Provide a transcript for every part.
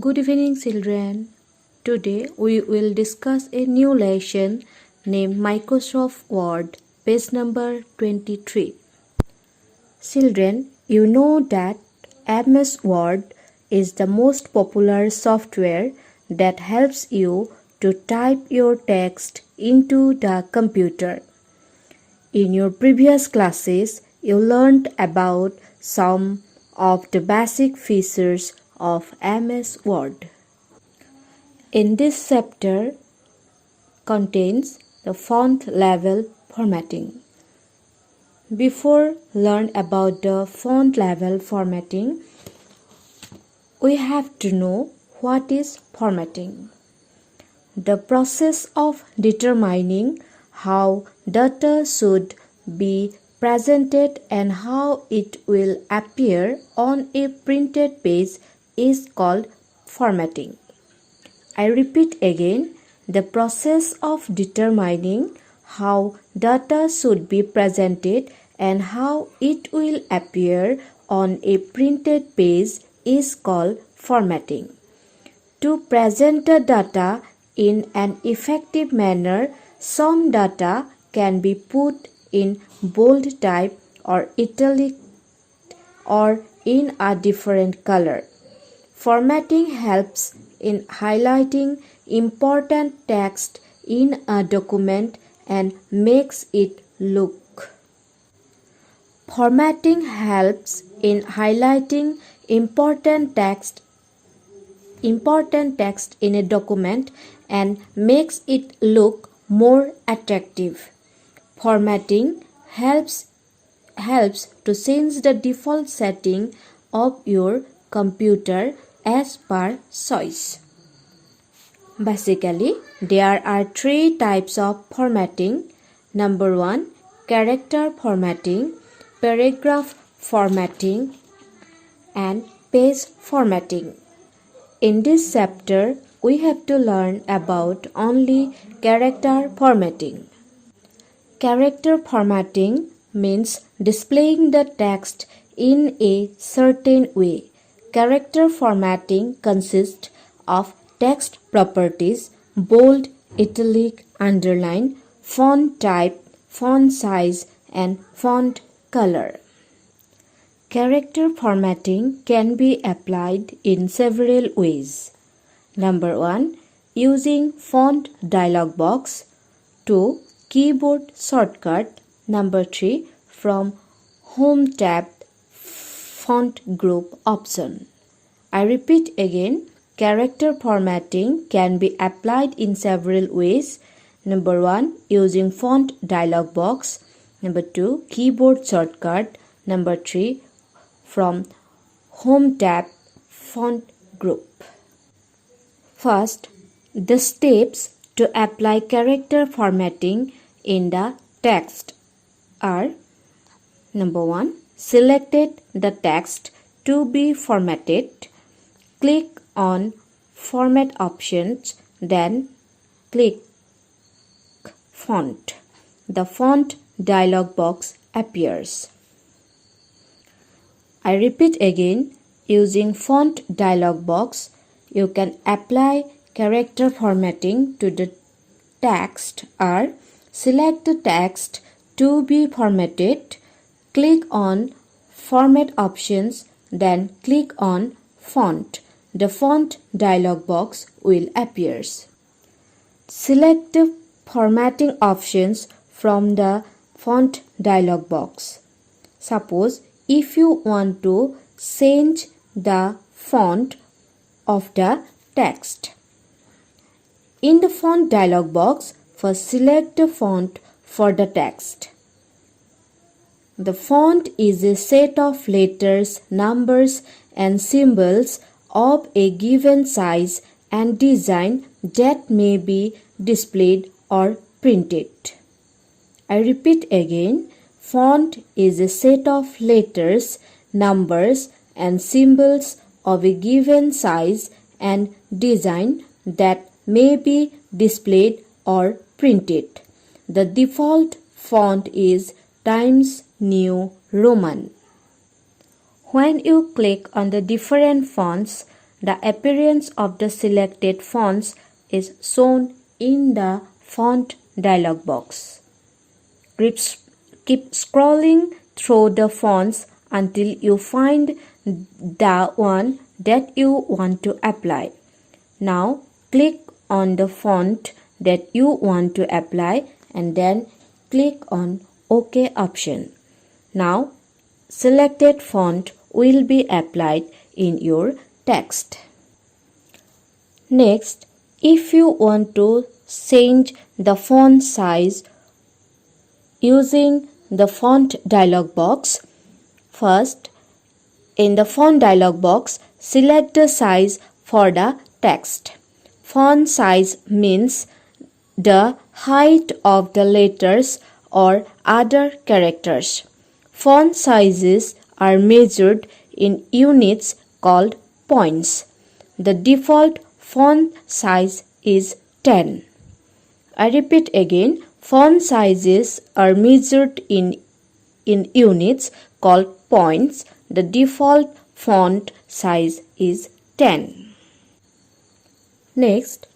Good evening, children. Today we will discuss a new lesson named Microsoft Word, page number 23. Children, you know that MS Word is the most popular software that helps you to type your text into the computer. In your previous classes, you learned about some of the basic features of MS Word. In this chapter contains the font level formatting. Before learn about the font level formatting, we have to know what is formatting. The process of determining how data should be presented and how it will appear on a printed page is called formatting. I repeat again, the process of determining how data should be presented and how it will appear on a printed page is called formatting. To present the data in an effective manner, some data can be put in bold type or italic or in a different color. Formatting helps in highlighting important text in a document and makes it look. Formatting helps in highlighting important text in a document and makes it look more attractive. Formatting helps to change the default setting of your computer as per choice. Basically, there are three types of formatting. Number 1, character formatting, paragraph formatting, and page formatting. In this chapter, we have to learn about only character formatting. Character formatting means displaying the text in a certain way. Character formatting consists of text properties, bold, italic, underline, font type, font size, and font color. Character formatting can be applied in several ways. Number 1, using font dialog box. 2, keyboard shortcut. Number 3, from home tab font group option. I repeat again, character formatting can be applied in several ways. Number 1, using font dialog box. Number 2, keyboard shortcut. Number 3, from home tab font group. First, the steps to apply character formatting in the text are: Number 1, selected the text to be formatted. Click on Format options, then click Font. The font dialog box appears. I repeat again, using font dialog box, you can apply character formatting to the text or select the text to be formatted, click on Format options, then click on Font. The font dialog box will appear. Select the formatting options from the font dialog box. Suppose if you want to change the font of the text. In the font dialog box, first select the font for the text. The font is a set of letters, numbers, and symbols of a given size and design that may be displayed or printed. I repeat again, font is a set of letters, numbers, and symbols of a given size and design that may be displayed or printed. The default font is Times New Roman. When you click on the different fonts, the appearance of the selected fonts is shown in the font dialog box. Keep scrolling through the fonts until you find the one that you want to apply. Now click on the font that you want to apply and then click on OK option. Now selected font will be applied in your text. Next, if you want to change the font size using the font dialog box, first in the font dialog box, select the size for the text. Font size means the height of the letters or other characters. Font sizes are measured in units called points. The default font size is 10. I repeat again, font sizes are measured in units called points. The default font size is 10. Next,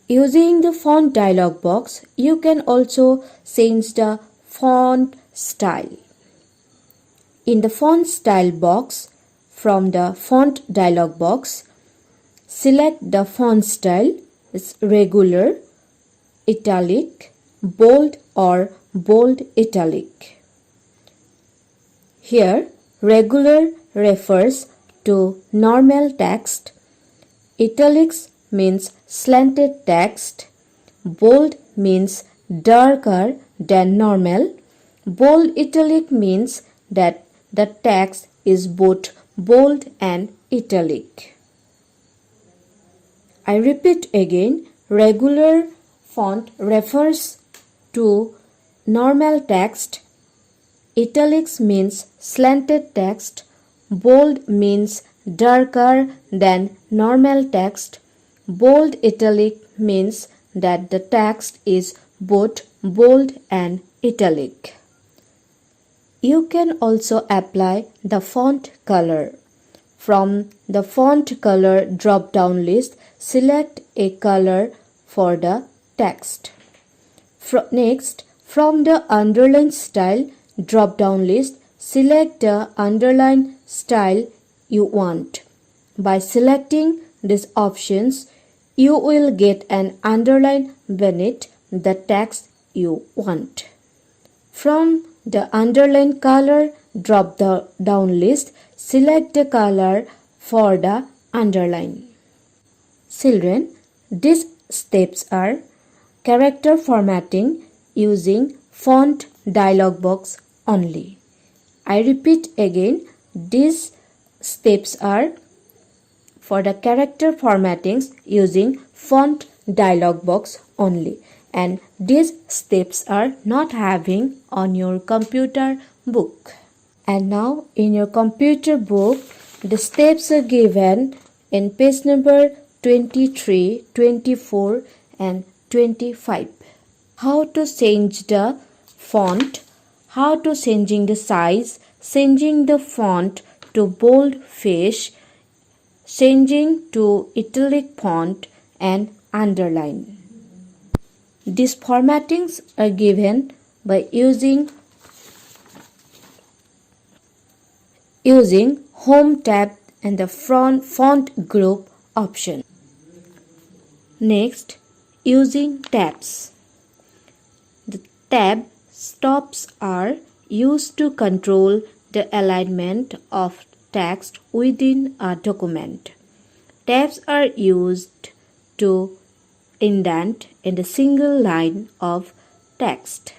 using the font dialog box, you can also change the font style. In the font style box, from the font dialog box, select the font style is regular, italic, bold or bold italic. Here, regular refers to normal text, italics means slanted text, bold means darker than normal, bold italic means that the text is both bold and italic. I repeat again, regular font refers to normal text, italics means slanted text, bold means darker than normal text, bold italic means that the text is both bold and italic. You can also apply the font color. From the font color drop-down list, select a color for the text. Next, from the underline style drop-down list, select the underline style you want. By selecting these options, you will get an underline beneath the text you want. From the underline color drop-down list, select the color for the underline. Children, these steps are character formatting using font dialog box only. I repeat again, these steps are for the character formattings using font dialog box only, and these steps are not having on your computer book. And now in your computer book, the steps are given in page number 23, 24 and 25. How to change the font, how to changing the size, changing the font to boldface, changing to italic font and underline. These formattings are given by using Home tab and the font group option. Next, using tabs. The tab stops are used to control the alignment of text within a document. Tabs are used to indent in a single line of text.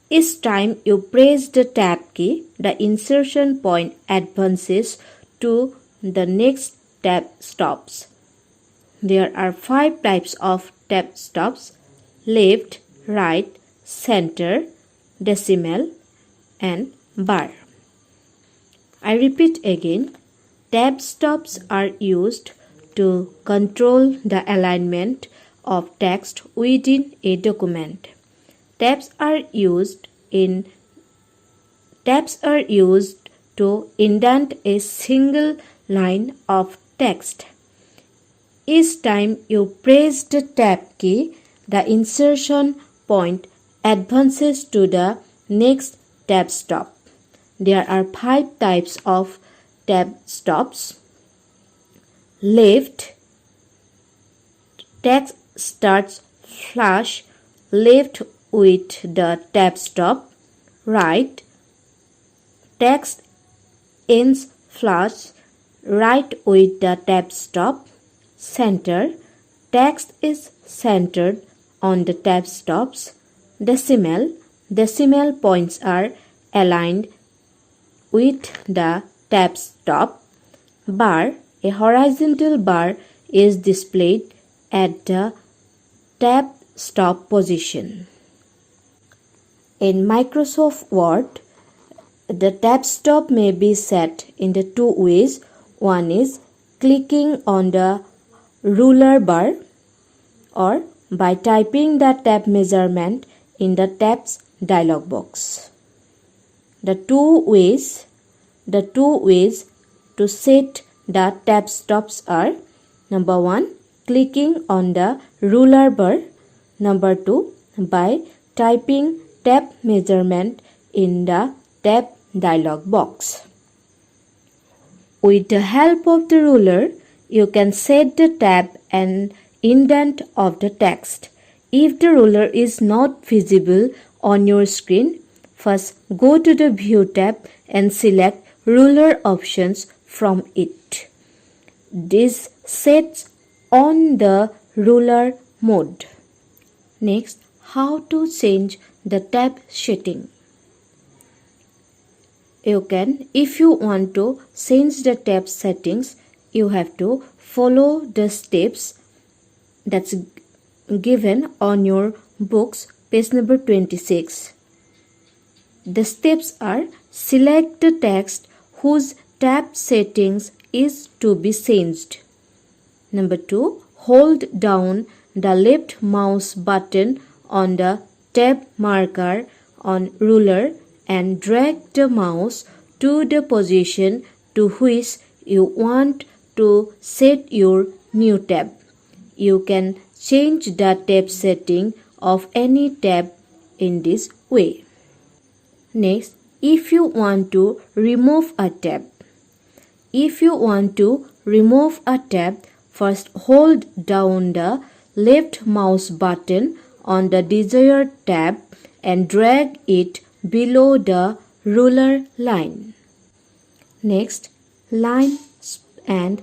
Each time you press the tab key, the insertion point advances to the next tab stops. There are 5 types of tab stops: left, right, center, decimal, and bar. I repeat again, tab stops are used to control the alignment of text within a document. Tabs are used to indent a single line of text. Each time you press the tab key, the insertion point advances to the next tab stop. There are 5 types of tab stops. Left, text starts flush left with the tab stop. Right, text ends flush right with the tab stop. Center, text is centered on the tab stops. Decimal points are aligned with the tab stop. Bar, a horizontal bar is displayed at the tab stop position. In Microsoft Word, the tab stop may be set in the 2 ways. One is clicking on the ruler bar or by typing the tab measurement in the tabs dialog box. The two ways to set the tab stops are: number 1, clicking on the ruler bar; number 2, by typing tab measurement in the tab dialog box. With the help of the ruler, you can set the tab and indent of the text. If the ruler is not visible on your screen, first go to the View tab and select Ruler options from it. This sets on the ruler mode. Next, how to change the tab setting. If you want to change the tab settings, you have to follow the steps that's given on your book's page number 26. The steps are: select the text whose tab settings is to be changed. Number 2, hold down the left mouse button on the tab marker on ruler and drag the mouse to the position to which you want to set your new tab. You can change the tab setting of any tab in this way. Next, if you want to remove a tab. First hold down the left mouse button on the desired tab and drag it below the ruler line. Next, line and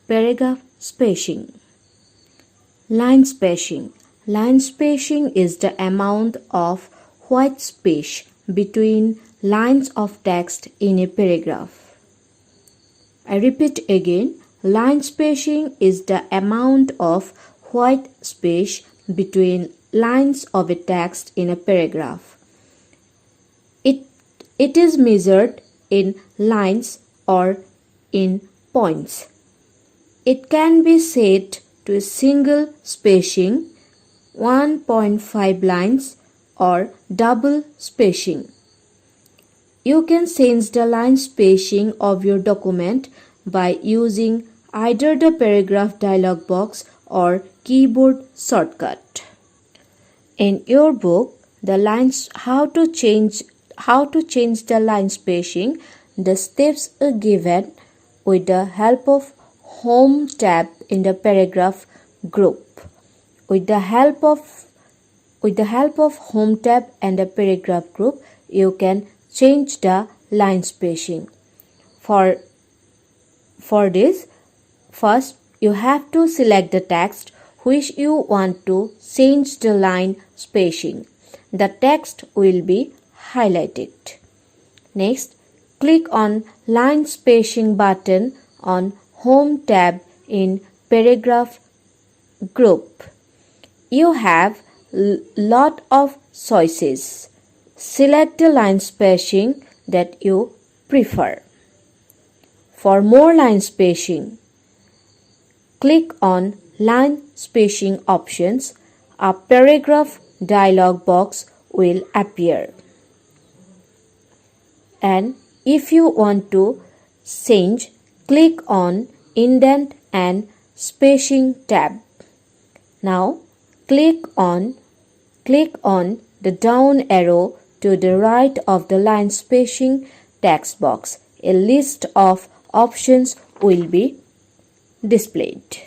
paragraph spacing. Line spacing. Line spacing is the amount of white space between lines of text in a paragraph. I repeat again, line spacing is the amount of white space between lines of a text in a paragraph. It is measured in lines or in points. It can be set to a single spacing, 1.5 lines, or double spacing. You can change the line spacing of your document by using either the paragraph dialog box or keyboard shortcut. In your book, the lines how to change the line spacing, the steps are given with the help of Home tab in the paragraph group. With the help of Home tab and the paragraph group, you can change the line spacing. For this, first you have to select the text which you want to change the line spacing. The text will be highlighted. Next, click on line spacing button on Home tab in paragraph group. You have lot of choices. Select the line spacing that you prefer. For more line spacing, click on line spacing options. A paragraph dialog box will appear. And If you want to change, click on Indent and Spacing tab. Now click on the down arrow to the right of the line spacing text box. A list of options will be displayed.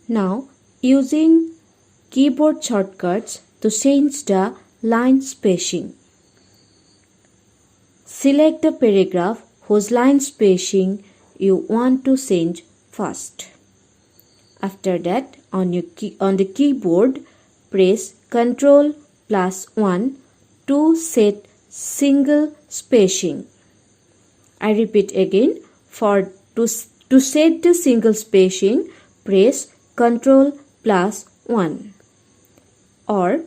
Now, using keyboard shortcuts to change the line spacing. Select the paragraph whose line spacing you want to change first. After that, on the keyboard, press Ctrl+1 to set single spacing. I repeat again, to set the single spacing, press Ctrl+1 or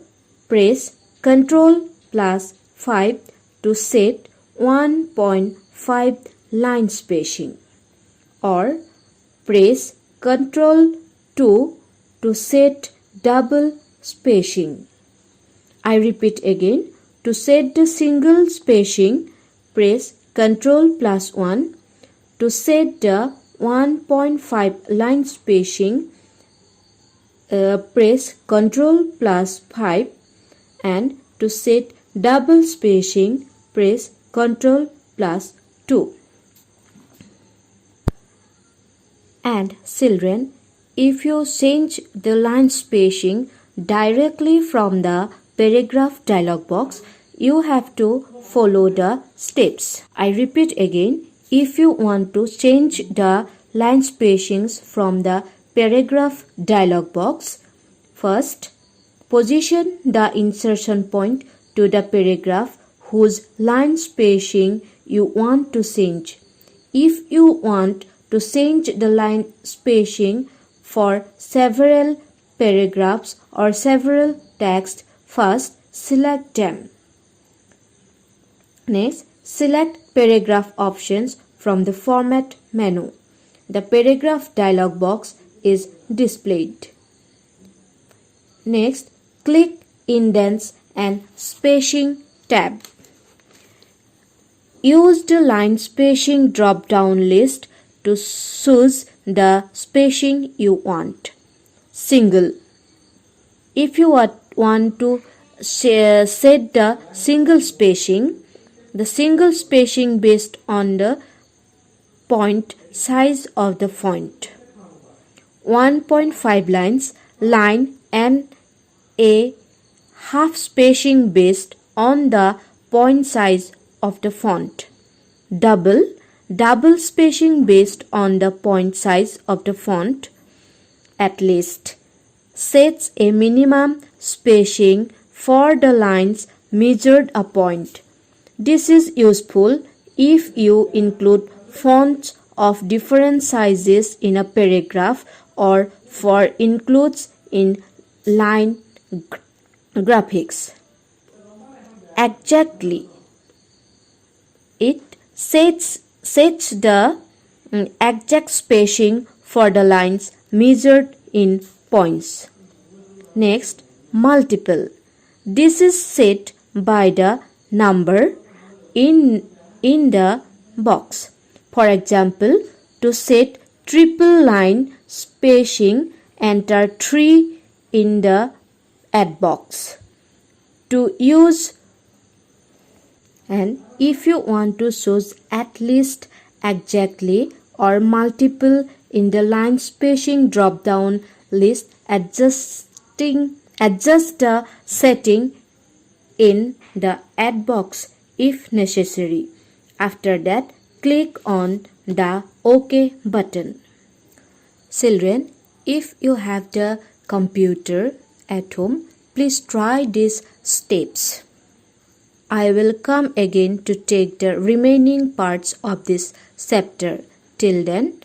press Ctrl+5 to set 1.5 line spacing, or press Ctrl+2 to set double spacing. I repeat again, to set the single spacing, press Ctrl+1. To set the 1.5 line spacing, press Ctrl+5, and to set double spacing, press Ctrl+2. And children, if you change the line spacing directly from the paragraph dialog box, you have to follow the steps. I repeat again, if you want to change the line spacings from the paragraph dialog box, first, position the insertion point to the paragraph whose line spacing you want to change. If you want to change the line spacing for several paragraphs or several texts, first select them. Next, select paragraph options from the format menu. The paragraph dialog box is displayed. Next, click Indents and Spacing tab. Use the line spacing drop-down list to choose the spacing you want. Single. If you want to set the single spacing based on the point size of the font. 1.5 lines, line and a half spacing based on the point size of the font. Double spacing based on the point size of the font. At least sets a minimum spacing for the lines measured a point. This is useful if you include fonts of different sizes in a paragraph or for includes in line graphics. Exactly. It sets the exact spacing for the lines measured in points. Next, multiple. This is set by the number in the box. For example, to set triple line spacing, enter 3 in the add box. To use, and if you want to choose at least, exactly or multiple in the line spacing drop down list, adjust the setting in the add box if necessary. After that, click on the OK button. Children, if you have the computer at home, please try these steps. I will come again to take the remaining parts of this chapter. Till then,